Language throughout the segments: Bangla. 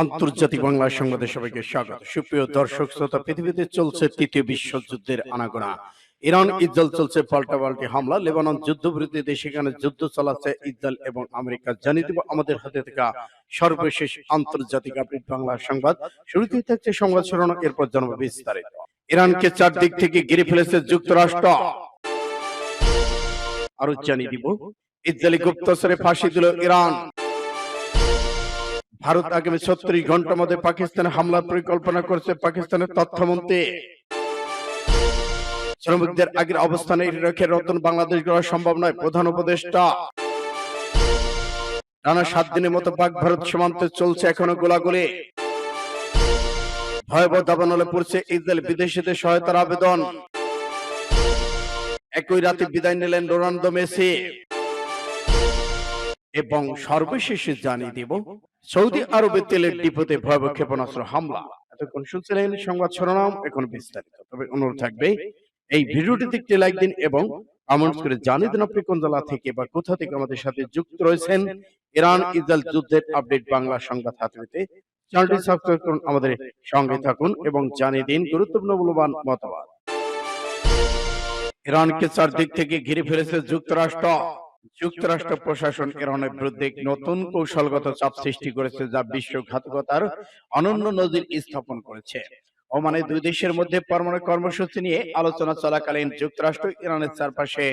আন্তর্জাতিক বাংলা সংবাদে সবাইকে স্বাগত। সুপ্রিয় দর্শক শ্রোতা, পৃথিবীতে চলছে তৃতীয় বিশ্বযুদ্ধের আনাগোনা। ইরান ইসরায়েল চলছে পাল্টাপাল্টি হামলা, লেবানন যুদ্ধবিরতিতে সেখানে যুদ্ধ চালাচ্ছে ইসরায়েল এবং আমেরিকা। জানিয়ে দেব আমাদের হাতে থাকা সর্বশেষ আন্তর্জাতিক আপডেট বাংলা সংবাদ। শুরুতেই থাকছে সংবাদ শিরোনাম, এরপর জানাবো বিস্তারিত। ইরানকে চারদিক থেকে ঘিরে ফেলেছে যুক্তরাষ্ট্র। আরো জানিয়ে দিব, ইসরায়েলি গুপ্তচরে ফাঁসি দিল ইরান। ভারত আগামী ৩৬ ঘন্টার মধ্যে পাকিস্তানে হামলার পরিকল্পনা করছে পাকিস্তানের তথ্যমন্ত্রী। শ্রমিকদের আগের অবস্থানে রেখে নতুন বাংলাদেশ গড়া সম্ভব নয়, প্রধান উপদেষ্টা। টানা ৭ দিনের মতো পাক ভারত সীমান্তে চলছে এখনো গোলাগুলি। ভয়াবহ দাবানলে পড়ছে ইসরায়েল, বিদেশিদের সহায়তার আবেদন। একই রাতে বিদায় নিলেন রোনালদো, মেসি। এবং সর্বশেষে জানিয়ে দিব, সৌদি আরবে তেলের ডিপোতে ভয়াবহ ক্ষেপণাস্ত্র হামলা। এতক্ষণ শুনছিলেন সংবাদ শিরোনাম, এখন বিস্তারিত। তবে অনুরোধ থাকবে, এই ভিডিওটিতে একটি লাইক দিন এবং কমেন্টস করে জানিয়ে দিন আপনি কোন জেলা থেকে বা কোথা থেকে আমাদের সাথে যুক্ত রয়েছেন। ইরান ইসরায়েল যুদ্ধের আপডেট বাংলা সংবাদ হাতে পেতে চ্যানেলটি সাবস্ক্রাইব করুন, আমাদের সঙ্গে থাকুন এবং জানিয়ে দিন গুরুত্বপূর্ণ মূল্যবান মতামত। ইরানকে চারদিক থেকে ঘিরে ফেলেছে যুক্তরাষ্ট্র। যুক্তরাষ্ট্র প্রশাসন ইরানের বিরুদ্ধে নতুন কৌশলগত চাপ সৃষ্টি করেছে, যা বিশ্বাসঘাতকতার অনন্য নজির স্থাপন করেছে। ওমানে দুই দেশের মধ্যে পরমাণু কর্মসূচি নিয়ে আলোচনা চলাকালীন যুক্তরাষ্ট্র ইরানের চারপাশে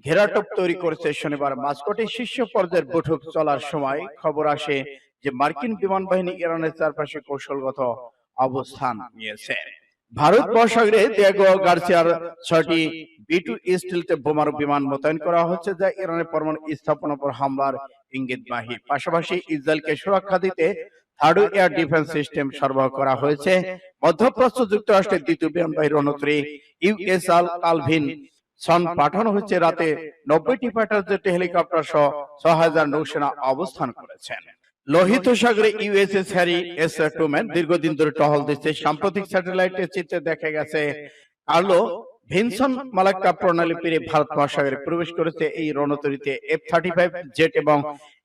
ঘেরাটোপ তৈরি করেছে। শনিবার মাস্কটে শীর্ষ পর্যায়ের বৈঠক চলার সময় খবর আসে যে মার্কিন বিমান বাহিনী ইরানের চারপাশে কৌশলগত অবস্থান নিয়েছে। ভারত মহাসাগরে দিয়েগো গার্সিয়ার ৬টি B-2 স্টিলথ বোমারু বিমান মোতায়েন করা হচ্ছে, যা ইরানের পরমাণু স্থাপনার উপর হামলার ইঙ্গিতবাহী। পাশাপাশি ইসরায়েলকে সুরক্ষা দিতে থার্ড এয়ার ডিফেন্স সিস্টেম সরবরাহ করা হয়েছে। মধ্যপ্রাচ্য যুক্তরাষ্ট্রের দ্বিতীয় বিমানবাহী রণতরী USS কালভিন সন পাঠানো হচ্ছে। রাতে ৯০টি ফাইটার জেট, হেলিকপ্টার সহ ৬০০০ নৌসেনা অবস্থান করেছেন। লোহিত সাগরে USS হ্যারি এস ট্রুম্যান দীর্ঘদিন ধরে টহল দিচ্ছে। সাম্প্রতিক স্যাটেলাইটের চিত্রে দেখা গেছে কার্লো ভিনসন মালাক্কা প্রণালী পেরে ভারত মহাসাগরে প্রবেশ করেছে। এই রণতরীতে F-35 জেট এবং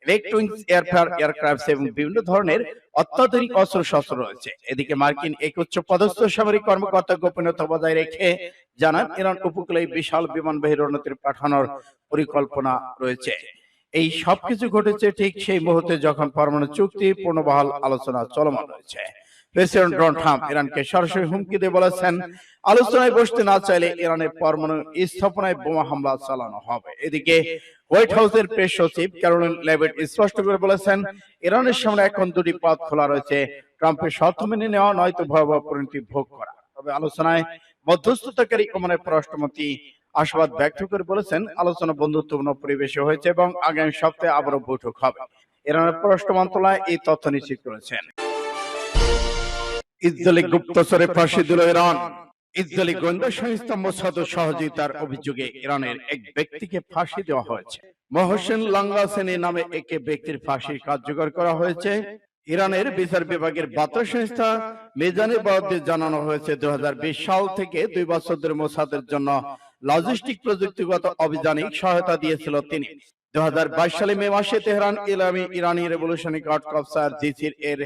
ইলেকট্রনিক এয়ারফেয়ার এয়ারক্রাফট এবং বিভিন্ন ধরনের অত্যাধুনিক অস্ত্রশস্ত্র রয়েছে। এদিকে মার্কিন এক উচ্চ পদস্থ সামরিক কর্মকর্তা গোপনীয়তা বজায় রেখে জানান, ইরান উপকূলে বিশাল বিমানবাহী রণতরী পাঠানোর পরিকল্পনা রয়েছে। এই সবকিছু ঘটেছে ঠিক সেই মুহূর্তে যখন পরমাণু চুক্তি পুনর্বহাল আলোচনা চলমান রয়েছে। প্রেসিডেন্ট ডোনাল্ড ট্রাম্প ইরানকে সরাসরি হুমকি দিয়ে বলেছেন, আলোচনায় বসতে না চাইলে ইরানের পরমাণু স্থাপনায় বোমা হামলা চালানো হবে। এদিকে হোয়াইট হাউসের প্রেস সচিব ক্যারোলিন লেভিট স্পষ্ট করে বলেছেন, ইরানের সামনে এখন দুটি পথ খোলা রয়েছে, ট্রাম্পের শর্ত মেনে নেওয়া নয়তো ভয়াবহ পরিণতি ভোগ করা। তবে আলোচনায় মধ্যস্থতাকারী ওমানের পররাষ্ট্রমন্ত্রী আশাবাদ ব্যক্ত করে বলেছেন, আলোচনা বন্ধুত্বপূর্ণ পরিবেশে হয়েছে এবং আগামী সপ্তাহে আবারও বৈঠক হবে। ইরানের পররাষ্ট্র মন্ত্রণালয় এই তথ্য নিশ্চিত করেছেন। ইসরায়েলি গুপ্তচরে ফাঁসি দিল ইরান। ইসরায়েলি গোয়েন্দা সংস্থা মোসাদের সহযোগিতার অভিযোগে ইরানের এক ব্যক্তিকে ফাঁসি দেওয়া হয়েছে। মোহসেন লাঙ্গাসেনি নামে এক ব্যক্তির ফাঁসি কার্যকর করা হয়েছে। ইরানের বিচার বিভাগের বার্তা সংস্থা মেজানে বরাদ্দে জানানো হয়েছে, ২০২০ সাল থেকে ২ বছর ধরে মোসাদের জন্য লজিস্টিক প্রযুক্তিগত অভিযানিক সহায়তা দিয়েছিল তিনি। ২০২২ সালে মে মাসে তেহরান ইরানি রেভলিউশনারি গার্ড কর্পস জিসির এর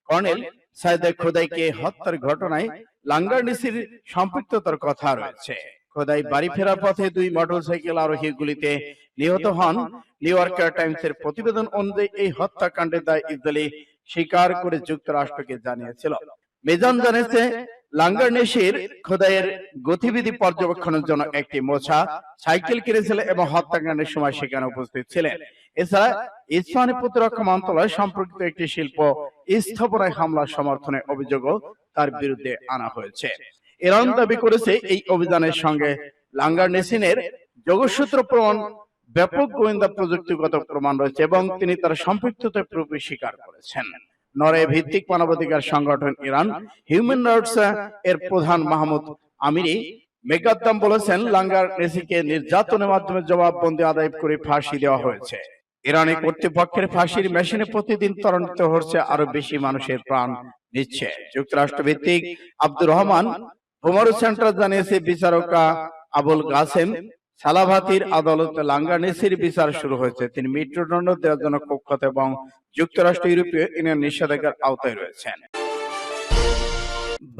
কর্নেল সাইদ খোদাইকে হত্যার ঘটনায় লাঙ্গারনিসির সম্পৃক্ততার কথা রয়েছে। খোদাই বাড়ি ফেরার পথে ২ মোটরসাইকেল আরোহী গুলিতে নিহত হন। নিউ ইয়র্কার টাইমসের প্রতিবেদন অনুযায়ী এই হত্যাকাণ্ডের দায় ইসরায়েলি স্বীকার করে যুক্তরাষ্ট্রকে জানিয়েছিল। মেজান জানিয়েছে, লাঙ্গারনিসির খোদাইয়ের গতিবিধি পর্যবেক্ষণের জন্য একটি মোছা সাইকেল কিনেছিল এবং হত্যাকাণ্ডের সময় সেখানে উপস্থিত ছিলেন। এছাড়া ইসরায়েলি প্রতিরক্ষা মন্ত্রণালয় সম্পর্কিত একটি শিল্প স্থাপনায় হামলার সমর্থনে অভিযোগও তার বিরুদ্ধে আনা হয়েছে। ইরান দাবি করেছে, এই অভিযানের সঙ্গে লাঙ্গারনিসিনের যোগসূত্র প্রমাণ, ব্যাপক গোয়েন্দা প্রযুক্তিগত প্রমাণ রয়েছে এবং তিনি তার সম্পৃক্ততা পুরোপুরি স্বীকার করেছেন। নরওয়ে ভিত্তিক মানবাধিকার সংগঠন ইরান হিউম্যান রাইটস এর প্রধান মাহমুদ আমিরি মেগাদ্দাম বলেছেন, লাঙ্গারনিসিকে নির্যাতনের মাধ্যমে জবাববন্দি আদায় করে ফাঁসি দেওয়া হয়েছে। ইরানি কর্তৃপক্ষের ফাঁসির মেশিনে প্রতিদিন ত্বরান্বিত হচ্ছে, আরো বেশি মানুষের প্রাণ নিচ্ছে। যুক্তরাষ্ট্র ভিত্তিক আব্দুর রহমান বোমারু সেন্টার জানিয়েছে, বিচারক আবুল কাসেম সালাভাতির আদালতে লাঙ্গানিসির বিচার শুরু হয়েছে। তিনি মৃত্যুদণ্ড দেওয়ার জন্য কুখ্যাত এবং যুক্তরাষ্ট্র ইউরোপীয় ইউনিয়ন নিষেধাজ্ঞার আওতায় রয়েছেন।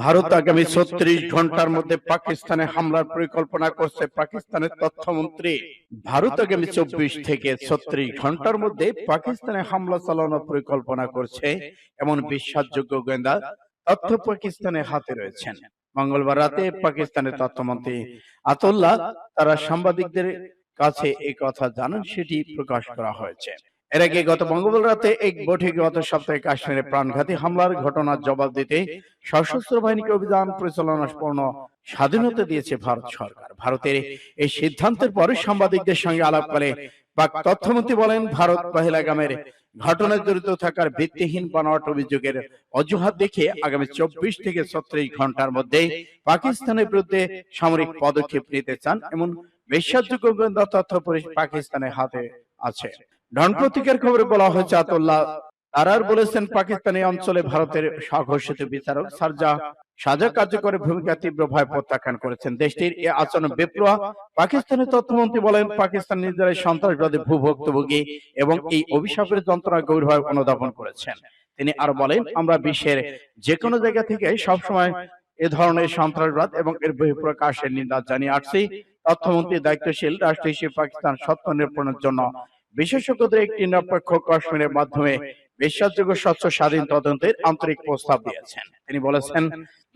ভারত আগামী ৩৬ ঘন্টার মধ্যে পাকিস্তানে হামলার পরিকল্পনা করছে পাকিস্তানের তথ্যমন্ত্রী। ভারত আগামী ২৪ থেকে ৩৬ ঘন্টার মধ্যে পাকিস্তানে হামলা চালানোর পরিকল্পনা করছে এমন বিশ্বাসযোগ্য গোয়েন্দা তথ্য পাকিস্তানের হাতে রয়েছেন। মঙ্গলবার রাতে পাকিস্তানের তথ্যমন্ত্রী আতাউল্লাহ তারা সাংবাদিকদের কাছে এই কথা জানান, সেটি প্রকাশ করা হয়েছে। এর আগে গত মঙ্গলবার রাতে এক বৈঠকে গত সপ্তাহে কাশ্মীরে প্রাণঘাতী হামলার ঘটনার জবাব দিতে সশস্ত্র বাহিনীকে অভিযান পরিচালনার পূর্ণ স্বাধীনতা দিয়েছে ভারত সরকার। ভারতের এই সিদ্ধান্তের পরে সাংবাদিকদের সঙ্গে আলাপকালে পাক তথ্যমন্ত্রী বলেন, ভারত পহেলগামের ঘটনায় জড়িত থাকার ভিত্তিহীন বানোয়াট অভিযোগের অজুহাত দেখিয়ে আগামী ২৪ থেকে ৩৬ ঘন্টার মধ্যে পাকিস্তানের বিরুদ্ধে সামরিক পদক্ষেপ নিতে চান এমন বিশ্বাসযোগ্য গোয়েন্দা তথ্য পাকিস্তানের হাতে আছে। ডন পত্রিকার খবরে বলা হয়েছে, আতাউল্লাহ তারার বলেছেন, পাকিস্তানি অঞ্চলে ভারতের স্বঘোষিত বিচারক সাজা কার্যকরের ভূমিকা তীব্র ভয় প্রত্যাখ্যান করেছেন। দেশটির এ আচরণ বিপ্লব। পাকিস্তানের তথ্যমন্ত্রী বলেন, পাকিস্তান নিজেরাই সন্ত্রাসবাদী ভূভুক্তভোগী এবং এই অভিশাপের যন্ত্রণা গভীরভাবে অনুধাবন করেছেন। তিনি আরো বলেন, আমরা বিশ্বের যে কোনো জায়গা থেকে সবসময় এ ধরনের সন্ত্রাসবাদ এবং এর বহিঃপ্রকাশের নিন্দা জানিয়ে আসছি। তথ্যমন্ত্রী দায়িত্বশীল রাষ্ট্র হিসেবে পাকিস্তান সত্য নিরূপণের জন্য বিশেষজ্ঞদের একটি নিরপেক্ষ কাশ্মীরের মাধ্যমে বিশ্বাসযোগ্য স্বচ্ছ স্বাধীন তদন্তের আন্তরিক প্রস্তাব দিয়েছেন। তিনি বলেছেন,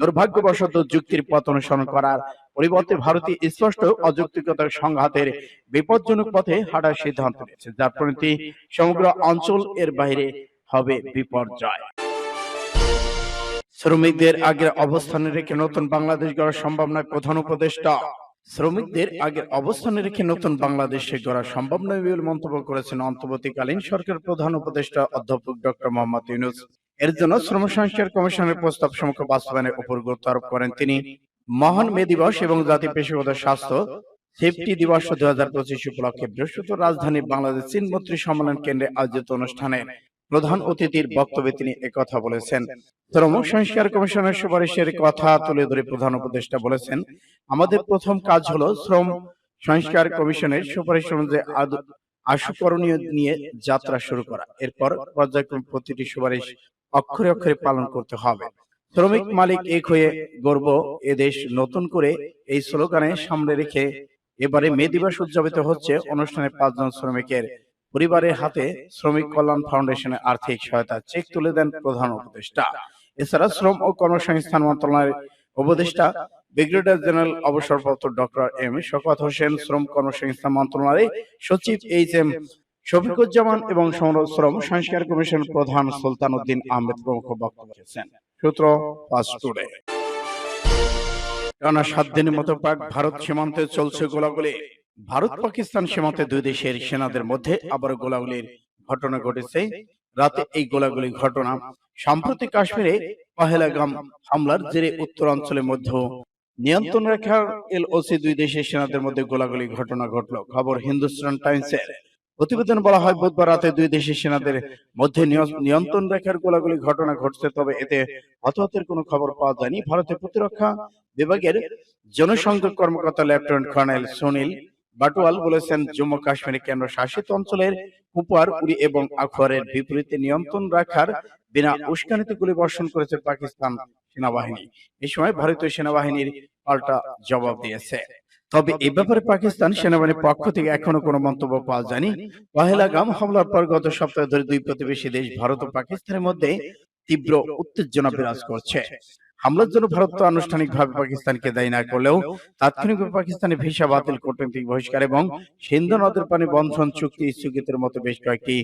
দুর্ভাগ্যবশত যুক্তির পথ অনুসরণ করার পরিবর্তে ভারতীয় স্পষ্ট অযৌক্তিকতার সংঘাতের বিপজ্জনক পথে হাঁটার সিদ্ধান্ত নিয়েছে, যার পরিণতি সমগ্র অঞ্চল এর বাইরে হবে বিপর্যয়। শ্রমিকদের আগের অবস্থানে রেখে নতুন বাংলাদেশ গড়া সম্ভব নয়, প্রধান উপদেষ্টা। শ্রমিকদের আগের অবস্থানে রেখে নতুন বাংলাদেশে গড়া সম্ভব নয় বলে মন্তব্য করেছেন অন্তর্বর্তীকালীন সরকার প্রধান উপদেষ্টা অধ্যাপক ডক্টর মোহাম্মদ ইউনূস। এর জন্য শ্রম সংস্কার কমিশনের প্রস্তাব সমূহ বাস্তবায়নের উপর গুরুত্ব আরোপ করেন তিনি। মহান মে দিবস এবং জাতীয় পেশাগত স্বাস্থ্য সেফটি দিবস ২০২৫ উপলক্ষে বৃহস্পতিবার রাজধানী বাংলাদেশ চীন মৈত্রী সম্মেলন কেন্দ্রে আয়োজিত অনুষ্ঠানে প্রধান অতিথির বক্তব্যে তিনি একথা বলেছেন। শ্রম সংস্কার কমিশনের সুপারিশের কথা তুলে ধরে প্রধান উপদেষ্টা বলেছেন, আমাদের প্রথম কাজ হলো শ্রম সংস্কার কমিশনের সুপারিশ অনুযায়ী আশুকরণীয় নিয়ে যাত্রা শুরু করা। এরপর পর্যায়ক্রমে প্রতিটি সুপারিশ অক্ষরে অক্ষরে পালন করতে হবে। শ্রমিক মালিক এক হয়ে গর্ব এদেশ নতুন করে এই স্লোগানে সামনে রেখে এবারে মে দিবস উদযাপিত হচ্ছে। অনুষ্ঠানে ৫ জন শ্রমিকের পরিবারের হাতে শ্রমিক কল্যাণ ফাউন্ডেশনের আর্থিক সহায়তা চেক তুলে দেন প্রধান উপদেষ্টা। এছাড়া শ্রম ও কর্মসংস্থান মন্ত্রণালয়ের উপদেষ্টা ব্রিগেডিয়ার জেনারেল অবসরপ্রাপ্ত ডক্টর এম শওকত হোসেন, শ্রম কর্মসংস্থান মন্ত্রণালয়ের সচিব এইচ.এম. শফিকুজ্জামান এবং শ্রম সংস্কার কমিশন প্রধান সুলতান উদ্দিন আহমেদ প্রমুখ বক্তব্য রেখেছেন। সূত্র ফাস্ট টুডে। টানা ৭ দিনের মতো পাক ভারত সীমান্তে চলছে গোলাগুলি। ভারত পাকিস্তান সীমান্তে দুই দেশের সেনাদের মধ্যে আবার গোলাগুলির ঘটনা ঘটেছে। রাতে এই গোলাগুলি ঘটনা সাম্প্রতিক কাশ্মীরে পহেলগাম হামলার জেরে উত্তরাঞ্চলের মধ্যে নিয়ন্ত্রণ রেখার এলওসি দুই দেশের সেনাদের মধ্যে গোলাগুলি ঘটনা ঘটল। খবর হিন্দুস্তান টাইমসের। প্রতিবেদন বলা হয়, বুধবার রাতে দুই দেশের সেনাদের মধ্যে নিয়ন্ত্রণ রেখার গোলাগুলি ঘটনা ঘটছে, তবে এতে হতাহতের কোনো খবর পাওয়া যায়নি। ভারতের প্রতিরক্ষা বিভাগের জনসংযোগ কর্মকর্তা লেফটেন্যান্ট কর্নেল সুনীল বাটওয়াল বলেছেন, জম্মু কাশ্মীরের কেন্দ্র শাসিত অঞ্চলের কুপওয়ার, উরি এবং আখওয়ারের বিপরীতে নিয়ন্ত্রণ রাখার বিনা উস্কানিতে গুলি বর্ষণ করেছে পাকিস্তান সেনাবাহিনী। এই সময় ভারতীয় সেনাবাহিনীর পাল্টা জবাব দিয়েছে। তবে এ ব্যাপারে পাকিস্তান সেনাবাহিনীর পক্ষ থেকে এখনো কোনো মন্তব্য পাওয়া যায়নি। পহেলগাম হামলার পর গত সপ্তাহে ধরে দুই প্রতিবেশী দেশ ভারত ও পাকিস্তানের মধ্যে তীব্র উত্তেজনা বিরাজ করছে। হামলার জন্য ভারত আনুষ্ঠানিকভাবে পাকিস্তানকে দায়ী না করলেও তাৎক্ষণিকভাবে পাকিস্তানের ভিসা বাতিল, কূটনৈতিক বহিষ্কার এবং সিন্ধু নদের পানি বন্ধন চুক্তি স্থগিতের মতো বেশ কয়েকটি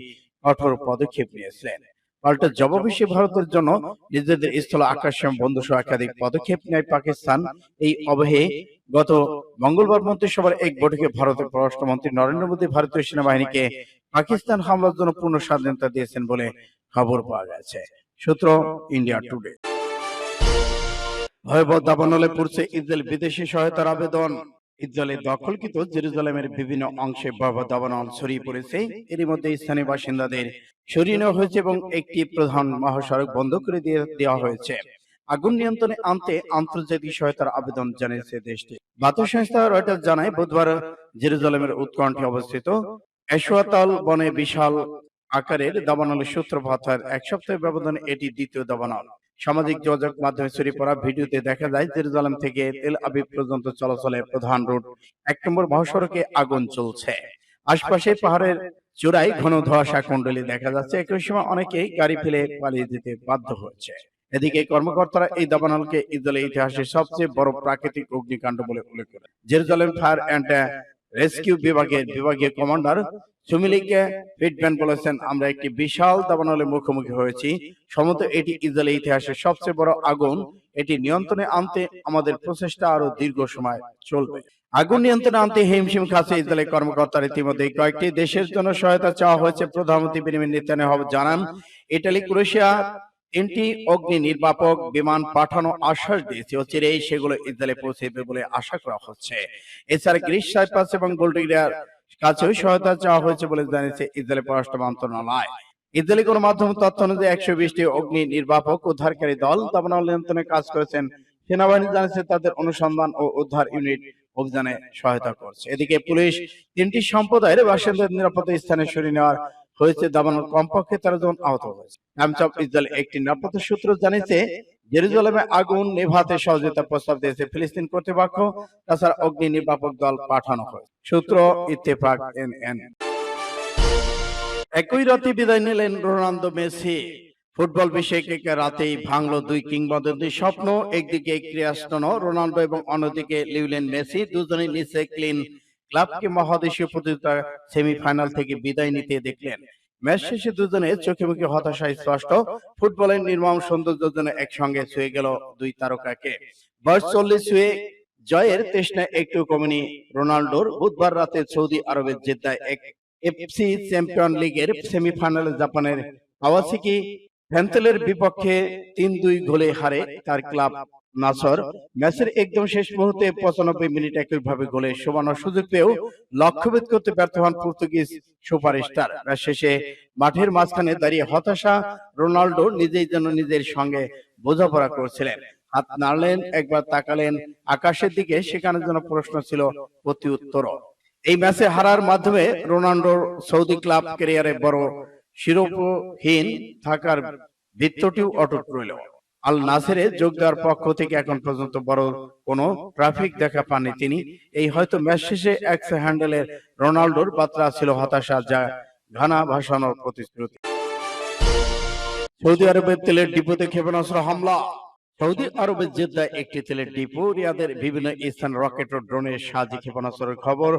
কঠোর পদক্ষেপ নিয়েছিলেন। পাল্টা জবাব হিসেবে ভারতের জন্য নিজেদের স্থল আকাশসীমা বন্ধ সহ একাধিক পদক্ষেপ নেয় পাকিস্তান। এই অবহে গত মঙ্গলবার মন্ত্রিসভার এক বৈঠকে ভারতের পররাষ্ট্রমন্ত্রী নরেন্দ্র মোদী ভারতীয় সেনাবাহিনীকে পাকিস্তান হামলার জন্য পূর্ণ স্বাধীনতা দিয়েছেন বলে খবর পাওয়া গেছে। সূত্র ইন্ডিয়া টুডে। ভয়াবহ দাবানলে পড়ছে ইসরায়েল বিদেশি সহায়তার আবেদন। ইসরায়েলের দখলকৃত জেরুজালেমের বিভিন্ন অংশে ভয়াবহ দাবানল ছড়িয়ে পড়েছে। এরই মধ্যে স্থানীয় বাসিন্দাদের সরিয়ে নেওয়া হয়েছে এবং একটি প্রধান মহাসড়ক বন্ধ করে দেওয়া হয়েছে। আগুন নিয়ন্ত্রণে আনতে আন্তর্জাতিক সহায়তার আবেদন জানিয়েছে দেশটি। বার্তা সংস্থা রয়টার্স জানায়, বুধবার জেরুজালেমের উৎকণ্ঠে অবস্থিত এশওয়াতাল বনে বিশাল আকারের দাবানলের সূত্রপাত হয়। এক সপ্তাহের ব্যবধানে এটি দ্বিতীয় দাবানল। সামাজিক যোগাযোগ মাধ্যমে ছড়িয়ে পড়া ভিডিওতে দেখা যায়, জেরুজালেম থেকে তেল আবিব পর্যন্ত চলাচলের প্রধান রুট ১ নম্বর মহাসড়কে আগুন চলছে। আশপাশে পাহাড়ের চূড়ায় ঘন ধোঁয়াশা কুণ্ডলী দেখা যাচ্ছে। একই সময় অনেকেই গাড়ি ফেলে পালিয়ে যেতে বাধ্য হয়েছে। এদিকে কর্মকর্তারা এই দাবানলকে ইসরায়েলের ইতিহাসে সবচেয়ে বড় প্রাকৃতিক অগ্নিকাণ্ড বলে উল্লেখ করেন। জেরুজালেম ফায়ার অ্যান্ড রেস্কিউ বিভাগের বিভাগীয় কমান্ডার সুমিলিকে ফিটম্যান বলেছেন, আমরা একটি বিশাল দাবানলের মুখোমুখি হয়েছি। সম্ভবত এটি ইসরায়েলের ইতিহাসে সবচেয়ে বড় আগুন। এটি নিয়ন্ত্রণে আনতে আমাদের প্রচেষ্টা আরো দীর্ঘ সময় চলবে। আগুন নিয়ন্ত্রণে আনতে হিমশিম খাচ্ছে ইসরায়েলের কর্মকর্তারা। ইতিমধ্যে কয়েকটি দেশের জন্য সহায়তা চাওয়া হয়েছে। প্রধানমন্ত্রী বেনিয়ামিন নেতানিয়াহু জানান, ইটালি, ক্রোয়েশিয়া ৩টি অগ্নি নির্বাপক বিমান পাঠানো আশ্বাস দিয়েছে। অচিরেই সেগুলো ইসরায়েলে পৌঁছবে বলে আশা করা হচ্ছে। এছাড়া গ্রিস, সাইপ্রাস এবং বুলগেরিয়ার কাছেও সহায়তা চাওয়া হয়েছে বলে জানিয়েছে ইসরায়েলের পররাষ্ট্র মন্ত্রণালয়। ইসরায়েলি গণমাধ্যম তথ্য অনুযায়ী ১২০টি অগ্নি নির্বাপক উদ্ধারকারী দল দাবানল নিয়ন্ত্রণে কাজ করেছেন। সেনাবাহিনী জানিয়েছে তাদের অনুসন্ধান ও উদ্ধার ইউনিট অভিযানে সহায়তা করছে। এদিকে পুলিশ ৩টি সম্প্রদায়ের বাসিন্দাদের নিরাপদ স্থানে সরিয়ে নেওয়ার হয়েছে। দাবানল কমপক্ষে ১৩ জন আহত হয়েছে। টাইমস অফ ইসরায়েল একটি নিরাপত্তা সূত্র জানিয়েছে, জেরুজালেমে আগুন নেভাতে সহযোগিতা প্রস্তাব দিয়েছে ফিলিস্তিন কর্তৃপক্ষ। তাছাড়া অগ্নি নির্বাপক দল পাঠানো হয়। সূত্র ইত্তেফাক এনএন। একই রাতে বিদায় নিলেন রোনালদো মেসি। ফুটবল বিশ্বকে রাতেই ভাঙলো দুই কিংবদন্তির স্বপ্ন। একদিকে ক্রিস্টিয়ানো রোনালদো এবং অন্যদিকে লিওনেল মেসি। দুজনেই নিচে ক্লিন ক্লাবকে মহাদেশীয় প্রতিযোগিতা সেমিফাইনাল থেকে বিদায় নিতে দেখলেন। ম্যাচ শেষে দুজনের চোখে মুখে হতাশা স্পষ্ট। ফুটবলের নির্মম সৌন্দর্যের জন্য একসঙ্গে ছুঁয়ে গেল দুই তারকাকে। বয়স ৪০ ছুঁয়ে জয়ের তৃষ্ণা একটু কমেনি রোনালদোর। বুধবার রাতে সৌদি আরবের জেদ্দায় এফসি চ্যাম্পিয়ন লিগের সেমিফাইনালে জাপানের কাওয়াসাকি ফ্যান্তেলের বিপক্ষে ৩-২ গোলে হারে তার ক্লাব নাসর। ম্যাচের একদম শেষ মুহূর্তে ৯৫ মিনিট একইভাবে গোলে শোভানোর সুযোগ পেয়েও লক্ষ্যভেদ করতে ব্যর্থ হন পর্তুগিজ সুপারস্টার। ম্যাচ শেষে মাঠের মাঝখানে দাঁড়িয়ে হতাশা রোনালদো নিজেই যেন নিজের সঙ্গে বোঝাপড়া করছিলেন। হাত নাড়লেন, একবার তাকালেন আকাশের দিকে, সেখানে যেন প্রশ্ন ছিল প্রতি উত্তর। এই ম্যাচে হারার মাধ্যমে রোনালদোর সৌদি ক্লাব ক্যারিয়ারে বড় শিরোপাহীন থাকার বৃত্তটিও অটুট রইল। আল নাসেরে যোগ দেওয়ার পক্ষ থেকে এখন পর্যন্ত বড় কোনো ট্রাফিক দেখা পাননি তিনি। এই হয়তো ম্যাচ শেষে এক্স হ্যান্ডেলের রোনালদোর বার্তা ছিল হতাশা, যা ঘানা ভাসানোর প্রতিশ্রুতি। সৌদি আরবের তেলের ডিপোতে ক্ষেপণাস্ত্র হামলা। সৌদি আরবের জেদ্দায় একটি তেলের ডিপো, রিয়াদের বিভিন্ন স্থান রকেট ও ড্রোনের সাহায্যে ক্ষেপণাস্ত্রের খবর।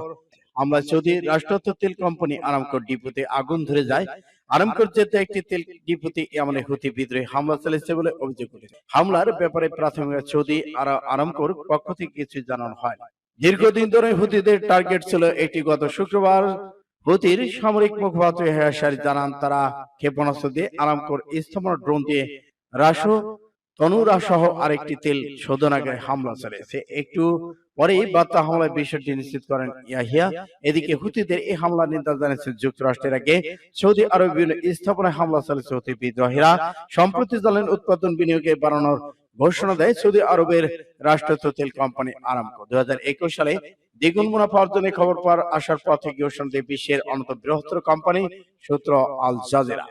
হামলায় সৌদি রাষ্ট্রায়ত্ত তেল কোম্পানি আরামকোর ডিপোতে আগুন ধরে যায়। আরামকোর জেদ্দা একটি তেল ডিপোতে ইয়ামানে হুথি বিদ্রোহী হামলা চালিয়েছে বলে অভিযোগ উঠেছে। হামলার ব্যাপারে প্রাথমিক সৌদি আরামকোর পক্ষ থেকে কিছু জানানো হয়। দীর্ঘদিন ধরে হুথিদের টার্গেট ছিল এটি। গত শুক্রবার হুথির সামরিক মুখপাত্র ইয়াহিয়া সারি জানান, তারা ক্ষেপণাস্ত্র দিয়ে আরামকোর স্থাপনা ড্রোন দিয়ে রাশো তনুরা সহ আরেকটি তেল শোধনাগারে হামলা চালিয়েছে। একটু পরেই বার্তা হামলায় বিষয়টি নিশ্চিত করেন ইয়াহিয়া। এদিকে হুথিদের এই হামলার নিন্দা জানিয়েছেন যুক্তরাষ্ট্রের। আগে সৌদি আরব বিভিন্ন স্থাপনায় হামলা চালিয়েছে হুথি বিদ্রোহীরা। সম্প্রতি জ্বালানি উৎপাদন বিনিয়োগে বাড়ানোর ঘোষণা দেয় সৌদি আরবের রাষ্ট্রায়ত্ত তেল কোম্পানি আরামকো। ২০২১ সালে দ্বিগুণ মুনাফা অর্জনের খবর আসার পর থেকে ঘোষণা দেয় বিশ্বের অন্যতম বৃহত্তর কোম্পানি। সূত্র আল জাজিরা।